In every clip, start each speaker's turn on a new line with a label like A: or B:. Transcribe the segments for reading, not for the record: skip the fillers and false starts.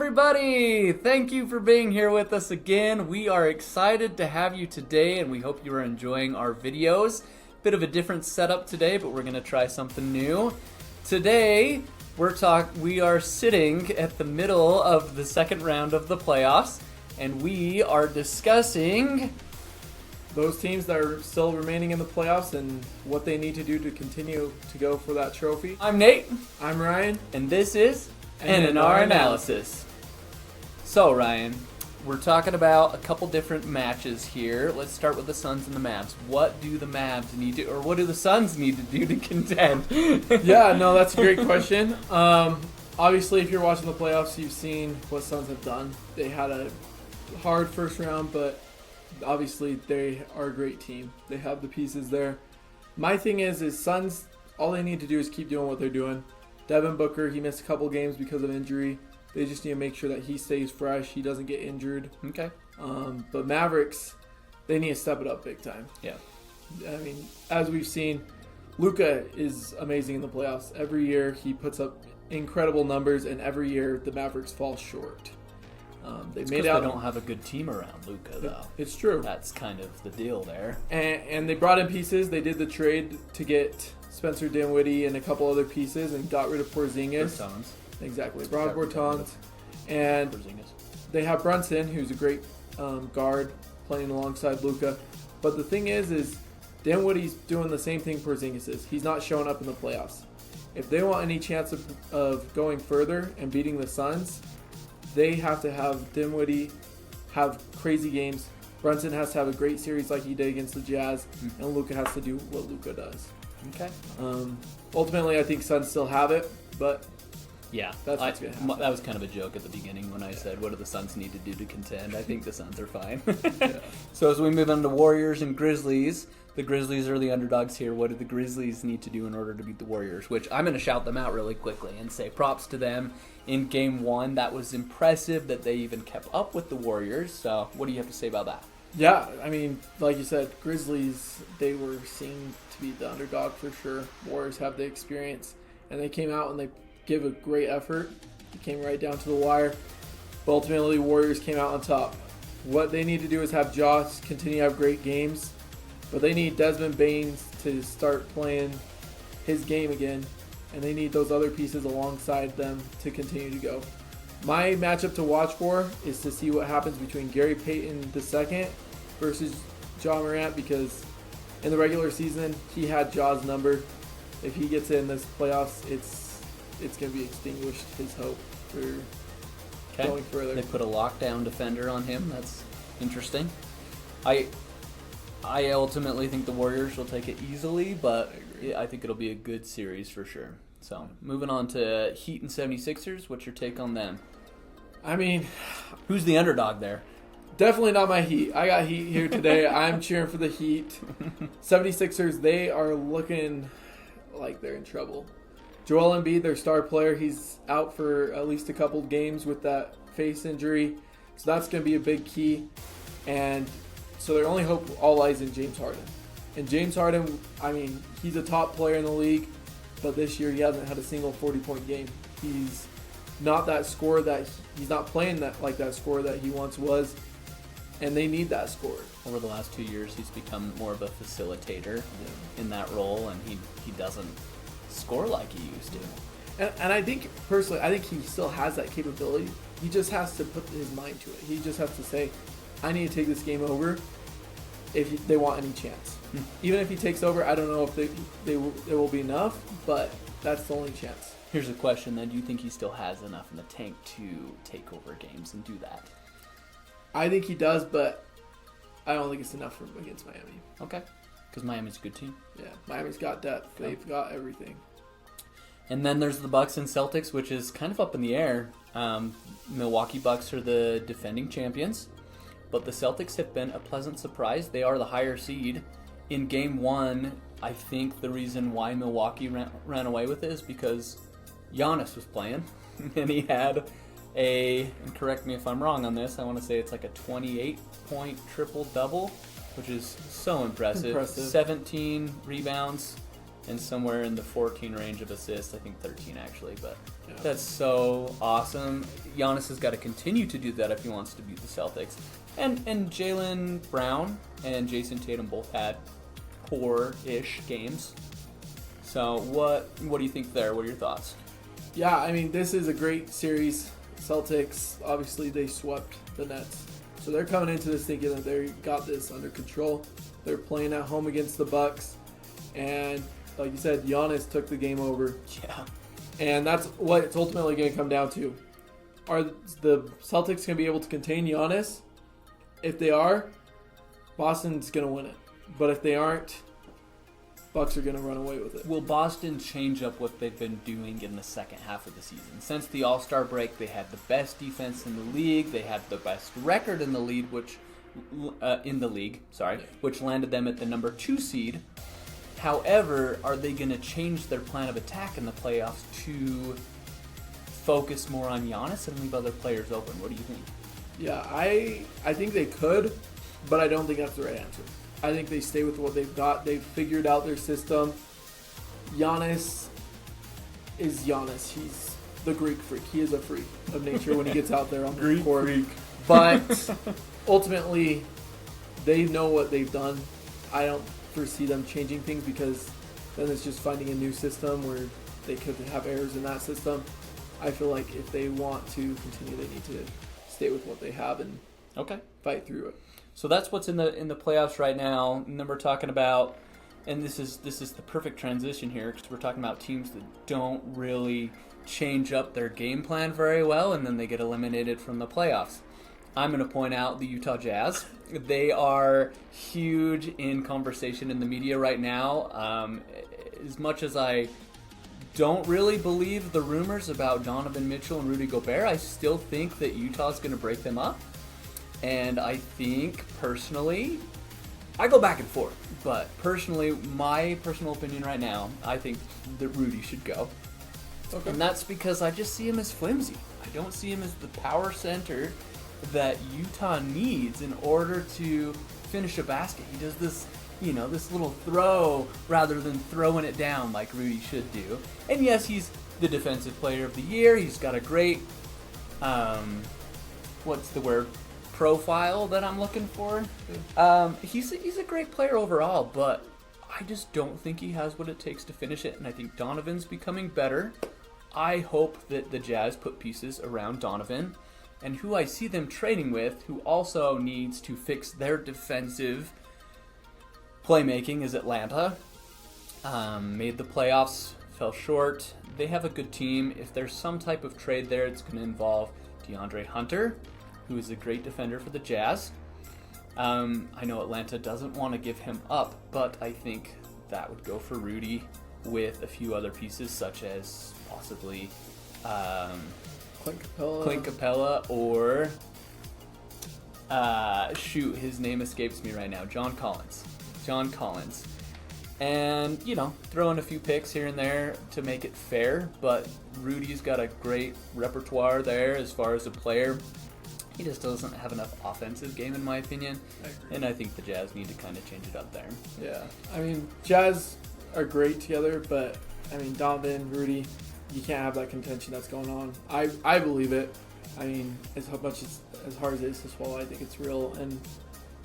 A: everybody! Thank you for being here with us again. We are excited to have you today, and we hope you are enjoying our videos. Bit of a different setup today, but we're going to try something new. Today, we are sitting at the middle of the second round of the playoffs, and we are discussing
B: those teams that are still remaining in the playoffs and what they need to do to continue to go for that trophy.
A: I'm Nate.
B: I'm Ryan.
A: And this is NNR Analysis. So, Ryan, we're talking about a couple different matches here. Let's start with the Suns and the Mavs. What do the Mavs need to, or what do the Suns need to do to contend?
B: Yeah, no, that's a great question. Obviously, if you're watching the playoffs, you've seen what Suns have done. They had a hard first round, but obviously they are a great team. They have the pieces there. My thing is Suns, all they need to do is keep doing what they're doing. Devin Booker, he missed a couple games because of injury. They just need to make sure that he stays fresh. He doesn't get injured.
A: Okay.
B: But Mavericks, they need to step it up big time.
A: Yeah.
B: I mean, as we've seen, Luka is amazing in the playoffs. Every year he puts up incredible numbers, and every year the Mavericks fall short.
A: They don't have a good team around Luka, though.
B: It's true.
A: That's kind of the deal there.
B: And they brought in pieces. They did the trade to get Spencer Dinwiddie and a couple other pieces and got rid of Porzingis.
A: Bertans.
B: Exactly. Brought Bertans. And
A: Porzingis.
B: They have Brunson, who's a great guard, playing alongside Luka. But the thing is Dinwiddie's doing the same thing Porzingis is. He's not showing up in the playoffs. If they want any chance of going further and beating the Suns, they have to have Dinwiddie have crazy games. Brunson has to have a great series like he did against the Jazz, and Luka has to do what Luka does.
A: Okay.
B: Ultimately, I think Suns still have it, but
A: yeah,
B: that's what's going to happen.
A: That was kind of a joke at the beginning when I said, what do the Suns need to do to contend? I think the Suns are fine.
B: Yeah.
A: So as we move on to Warriors and Grizzlies, the Grizzlies are the underdogs here. What do the Grizzlies need to do in order to beat the Warriors? Which I'm going to shout them out really quickly and say props to them. In Game 1, that was impressive that they even kept up with the Warriors. So what do you have to say about that?
B: Yeah, I mean, like you said, Grizzlies, they were seen to be the underdog for sure. Warriors have the experience, and they came out and they gave a great effort. It came right down to the wire. But ultimately, Warriors came out on top. What they need to do is have Josh continue to have great games, but they need Desmond Baines to start playing his game again, and they need those other pieces alongside them to continue to go. My matchup to watch for is to see what happens between Gary Payton II versus Ja Morant, because in the regular season, he had Ja's number. If he gets in this playoffs, it's going to be extinguished, his hope for going further.
A: They put a lockdown defender on him. That's interesting. I ultimately think the Warriors will take it easily, but I think it'll be a good series for sure. So, moving on to Heat and 76ers, what's your take on them?
B: I mean,
A: who's the underdog there?
B: Definitely not my Heat. I got Heat here today. I'm cheering for the Heat. 76ers, they are looking like they're in trouble. Joel Embiid, their star player, he's out for at least a couple games with that face injury. So that's going to be a big key. And so their only hope all lies in James Harden. And James Harden, I mean, he's a top player in the league, but this year he hasn't had a single 40-point game. He's not that scorer that he's not playing that scorer that he once was, and they need that scorer.
A: Over the last 2 years, he's become more of a facilitator in that role, and he doesn't score like he used to.
B: And I think, personally, he still has that capability. He just has to put his mind to it. He just has to say, I need to take this game over if they want any chance. Even if he takes over, I don't know if it will be enough, but that's the only chance.
A: Here's a question then. Do you think he still has enough in the tank to take over games and do that?
B: I think he does, but I don't think it's enough for him against Miami.
A: Okay. Because Miami's a good team.
B: Yeah, Miami's got depth. They've got everything.
A: And then there's the Bucks and Celtics, which is kind of up in the air. Milwaukee Bucks are the defending champions, but the Celtics have been a pleasant surprise. They are the higher seed. In Game 1, I think the reason why Milwaukee ran away with it is because Giannis was playing, and he had and correct me if I'm wrong on this, I want to say it's like a 28-point triple-double, which is so impressive. 17 rebounds, and somewhere in the 14 range of assists. I think 13 actually, but
B: Yeah.
A: that's so awesome. Giannis has got to continue to do that if he wants to beat the Celtics. And Jaylen Brown and Jason Tatum both had poor-ish games. So what do you think there? What are your thoughts?
B: Yeah, I mean, this is a great series. Celtics, obviously, they swept the Nets. So they're coming into this thinking that they got this under control. They're playing at home against the Bucks. And like you said, Giannis took the game over.
A: Yeah.
B: And that's what it's ultimately going to come down to. Are the Celtics going to be able to contain Giannis? If they are, Boston's going to win it. But if they aren't, Bucks are going to run away with it.
A: Will Boston change up what they've been doing in the second half of the season? Since the All-Star break, they had the best defense in the league. They had the best record in the league, which landed them at the number 2 seed. However, are they going to change their plan of attack in the playoffs to focus more on Giannis and leave other players open? What do you think?
B: Yeah, I think they could, but I don't think that's the right answer. I think they stay with what they've got. They've figured out their system. Giannis is Giannis. He's the Greek freak. He is a freak of nature when he gets out there on the court.
A: Greek.
B: But ultimately, they know what they've done. I don't foresee them changing things because then it's just finding a new system where they could have errors in that system. I feel like if they want to continue, they need to stay with what they have and fight through it.
A: So that's what's in the playoffs right now. And then we're talking about, and this is the perfect transition here because we're talking about teams that don't really change up their game plan very well, and then they get eliminated from the playoffs. I'm going to point out the Utah Jazz. They are huge in conversation in the media right now. As much as I don't really believe the rumors about Donovan Mitchell and Rudy Gobert, I still think that Utah's going to break them up. And I think, personally, I go back and forth. But personally, my personal opinion right now, I think that Rudy should go.
B: Okay.
A: And that's because I just see him as flimsy. I don't see him as the power center that Utah needs in order to finish a basket. He does this, this little throw rather than throwing it down like Rudy should do. And yes, he's the defensive player of the year. He's got a great, profile that I'm looking for. He's a great player overall, but I just don't think he has what it takes to finish it, and I think Donovan's becoming better. I hope that the Jazz put pieces around Donovan, and who I see them trading with, who also needs to fix their defensive playmaking, is Atlanta. Made the playoffs, fell short. They have a good team. If there's some type of trade there, it's going to involve DeAndre Hunter, who is a great defender for the Jazz. I know Atlanta doesn't want to give him up, but I think that would go for Rudy with a few other pieces, such as possibly Clint Capella or his name escapes me right now, John Collins. And, throw in a few picks here and there to make it fair, but Rudy's got a great repertoire there as far as a player. He just doesn't have enough offensive game, in my opinion. And I think the Jazz need to kind of change it up there.
B: Yeah. I mean, Jazz are great together, but, Donovan, Rudy, you can't have that contention that's going on. I believe it. As hard as it is to swallow, I think it's real. And,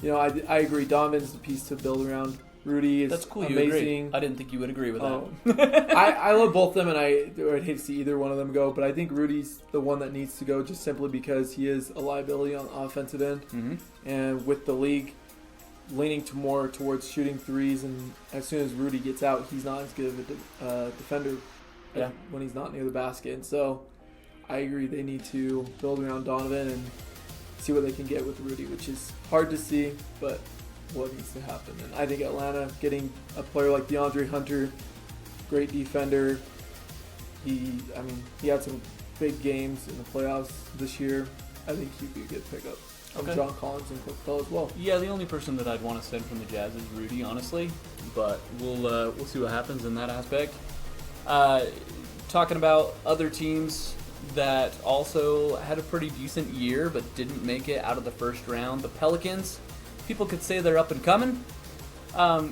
B: I agree. Donovan's the piece to build around. Rudy is
A: That's cool.
B: amazing.
A: You agree. I didn't think you would agree with that.
B: I love both of them, and I'd hate to see either one of them go, but I think Rudy's the one that needs to go just simply because he is a liability on the offensive end.
A: Mm-hmm.
B: And with the league leaning more towards shooting threes, and as soon as Rudy gets out, he's not as good of a defender when he's not near the basket. And so I agree they need to build around Donovan and see what they can get with Rudy, which is hard to see, but what needs to happen. And I think Atlanta getting a player like DeAndre Hunter, great defender. He had some big games in the playoffs this year. I think he'd be a good pickup.
A: Okay.
B: John Collins and Clint Capella as well.
A: Yeah, the only person that I'd want to send from the Jazz is Rudy, honestly. But we'll see what happens in that aspect. Talking about other teams that also had a pretty decent year but didn't make it out of the first round. The Pelicans, people could say they're up and coming,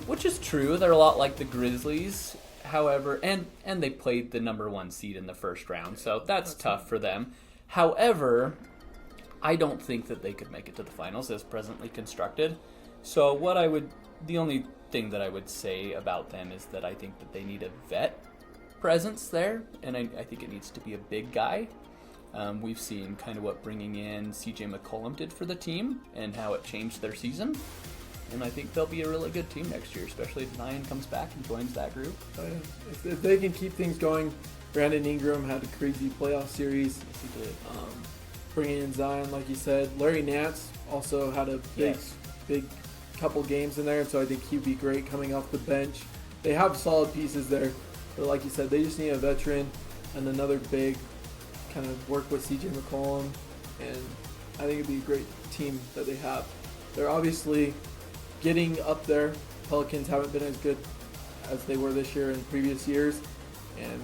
A: which is true. They're a lot like the Grizzlies. However, and they played the number 1 seed in the first round, so that's tough for them. However, I don't think that they could make it to the finals as presently constructed. So the only thing that I would say about them is that I think that they need a vet presence there, and I think it needs to be a big guy. We've seen kind of what bringing in CJ McCollum did for the team and how it changed their season. And I think they'll be a really good team next year, especially if Zion comes back and joins that group.
B: If they can keep things going, Brandon Ingram had a crazy playoff series.
A: He did.
B: Bringing in Zion, like you said. Larry Nance also had a big couple games in there, so I think he'd be great coming off the bench. They have solid pieces there, but like you said, they just need a veteran and another big kind of work with CJ McCollum, and I think it'd be a great team that they have. They're obviously getting up there. Pelicans haven't been as good as they were this year and previous years, and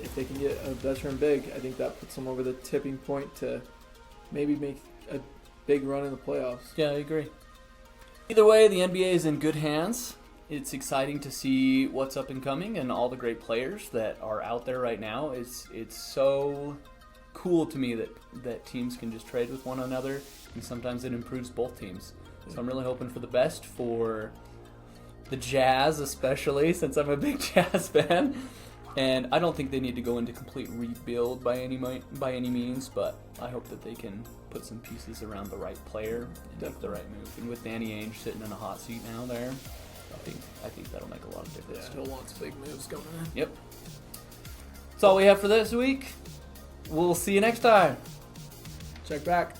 B: if they can get a veteran big, I think that puts them over the tipping point to maybe make a big run in the playoffs.
A: Yeah, I agree. Either way, the NBA is in good hands. It's exciting to see what's up and coming and all the great players that are out there right now. It's so cool to me that teams can just trade with one another, and sometimes it improves both teams. So I'm really hoping for the best for the Jazz, especially since I'm a big Jazz fan. And I don't think they need to go into complete rebuild by any means, but I hope that they can put some pieces around the right player and make the right move. And with Danny Ainge sitting in a hot seat now there, I think that'll make a lot of difference.
B: Yeah, he'll want some big moves going in.
A: Yep. That's all we have for this week. We'll see you next time.
B: Check back.